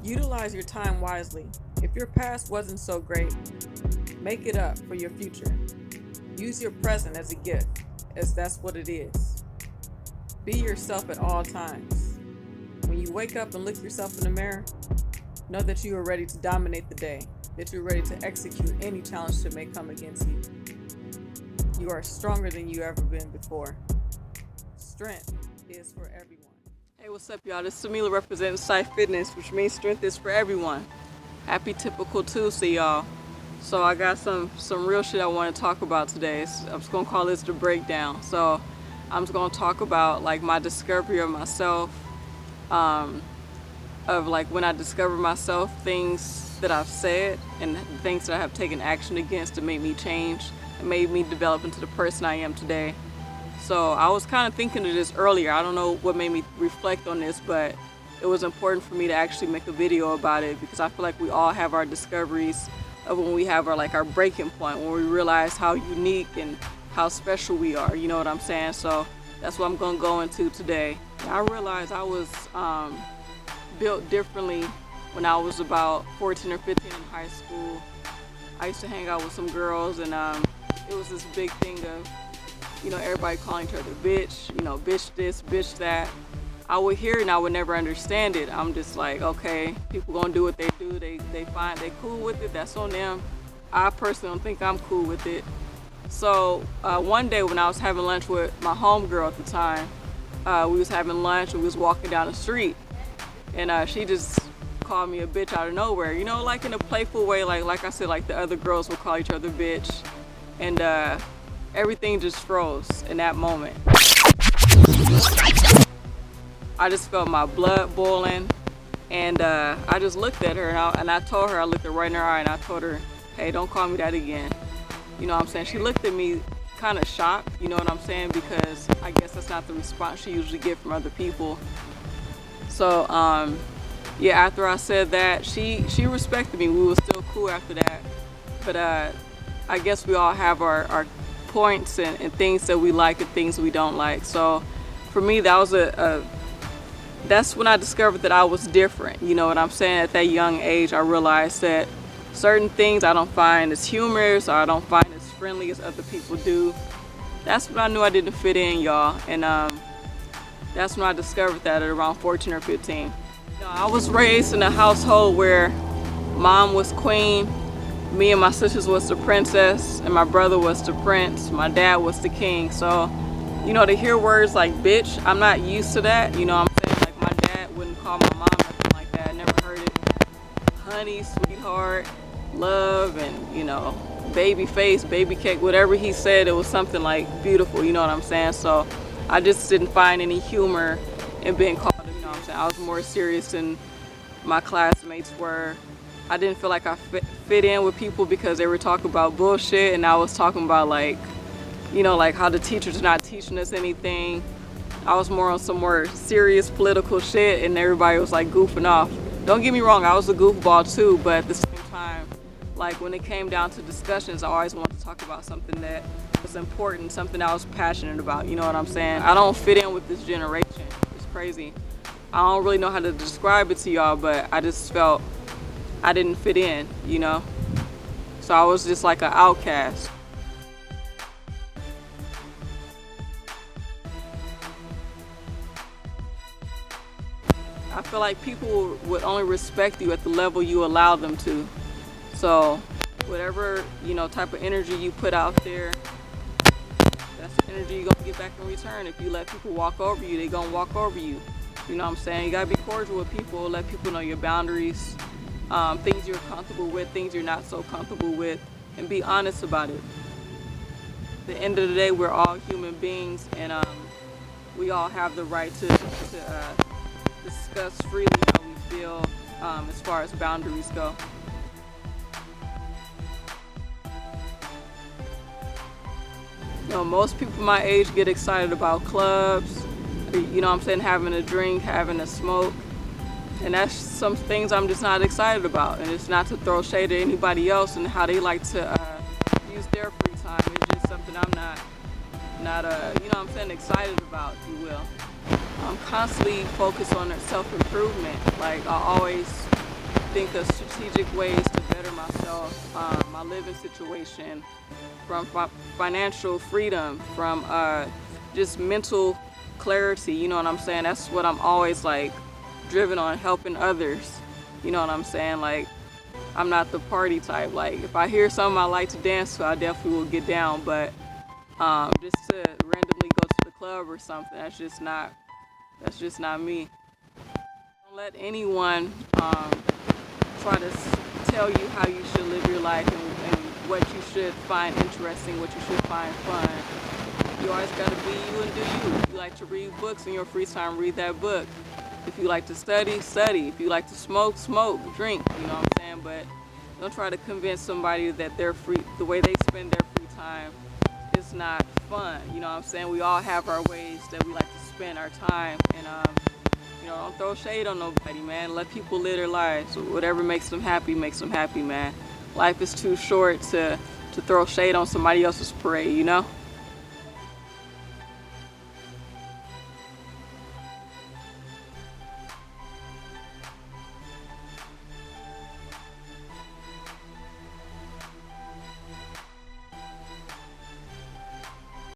Utilize your time wisely. If your past wasn't so great, make it up for your future. Use your present as a gift, as that's what it is. Be yourself at all times. When you wake up and look yourself in the mirror, know that you are ready to dominate the day, that you're ready to execute any challenge that may come against you. You are stronger than you ever been before. Strength is for everyone. Hey, what's up, y'all? This is Samila representing Sight Fitness, which means strength is for everyone. Happy Typical Tuesday, y'all. So I got some real shit I want to talk about today. I'm just gonna call this the breakdown. So I'm just gonna talk about like my discovery of myself, of like when I discovered myself, things that I've said and things that I have taken action against to make me change and made me develop into the person I am today. So I was kind of thinking of this earlier. I don't know what made me reflect on this, but it was important for me to actually make a video about it because I feel like we all have our discoveries of when we have our breaking point, when we realize how unique and how special we are, you know what I'm saying? So that's what I'm gonna go into today. I realized I was built differently when I was about 14 or 15 in high school. I used to hang out with some girls and it was this big thing of, you know, everybody calling each other bitch, you know, bitch this, bitch that. I would hear it and I would never understand it. I'm just like, okay, people gonna do what they do. They find they cool with it. That's on them. I personally don't think I'm cool with it. So one day when I was having lunch with my homegirl at the time, we was having lunch and we was walking down the street, and she just called me a bitch out of nowhere. You know, like in a playful way, like I said, like the other girls would call each other bitch, and everything just froze in that moment. I just felt my blood boiling, and I just looked at her and I told her, I looked her right in her eye and I told her, hey, don't call me that again. You know what I'm saying? She looked at me kind of shocked, you know what I'm saying? Because I guess that's not the response she usually get from other people. So yeah, after I said that, she respected me. We were still cool after that. But I guess we all have our points and things that we like and things we don't like. So for me, that was that's when I discovered that I was different. You know what I'm saying? At that young age, I realized that certain things I don't find as humorous or I don't find as friendly as other people do. That's when I knew I didn't fit in, y'all. And that's when I discovered that at around 14 or 15. You know, I was raised in a household where mom was queen, me and my sisters was the princess, and my brother was the prince, my dad was the king. So, you know, to hear words like bitch, I'm not used to that. You know what I'm saying? Like my dad wouldn't call my mom nothing like that. I never heard it. Honey, sweetheart, love, and, you know, baby face, baby cake, whatever he said, it was something like beautiful, you know what I'm saying? So I just didn't find any humor in being called, you know what I'm saying? I was more serious than my classmates were. I didn't feel like I fit in with people because they were talking about bullshit and I was talking about, like, you know, like how the teachers are not teaching us anything. I was more on some more serious political shit and everybody was like goofing off. Don't get me wrong, I was a goofball too, but at the same time, like when it came down to discussions, I always wanted to talk about something that was important, something I was passionate about, you know what I'm saying? I don't fit in with this generation. It's crazy. I don't really know how to describe it to y'all, but I just felt I didn't fit in, you know? So I was just like an outcast. I feel like people would only respect you at the level you allow them to. So whatever, you know, type of energy you put out there, that's the energy you're gonna get back in return. If you let people walk over you, they're gonna walk over you. You know what I'm saying? You gotta be cordial with people, let people know your boundaries, things you're comfortable with, things you're not so comfortable with, and be honest about it. At the end of the day, we're all human beings, and we all have the right to discuss freely how we feel as far as boundaries go. You know, most people my age get excited about clubs, you know what I'm saying, having a drink, having a smoke, and that's some things I'm just not excited about. And it's not to throw shade at anybody else and how they like to use their free time. It's just something I'm not you know what I'm saying, excited about, if you will. I'm constantly focused on self-improvement. Like I always think of strategic ways to better myself, my living situation, from financial freedom, from just mental clarity, you know what I'm saying? That's what I'm always like driven on, helping others, you know what I'm saying? Like, I'm not the party type. Like, if I hear something I like to dance to, I definitely will get down, but just to randomly go to the club or something, that's just not me. Don't let anyone try to tell you how you should live your life, and what you should find interesting, what you should find fun. You always gotta be you and do you. If you like to read books in your free time, read that book. If you like to study, study. If you like to smoke, smoke, drink, you know what I'm saying? But don't try to convince somebody that the way they spend their free time is not fun. You know what I'm saying? We all have our ways that we like to spend our time, and don't throw shade on nobody, man. Let people live their lives. Whatever makes them happy, man. Life is too short to throw shade on somebody else's parade, you know?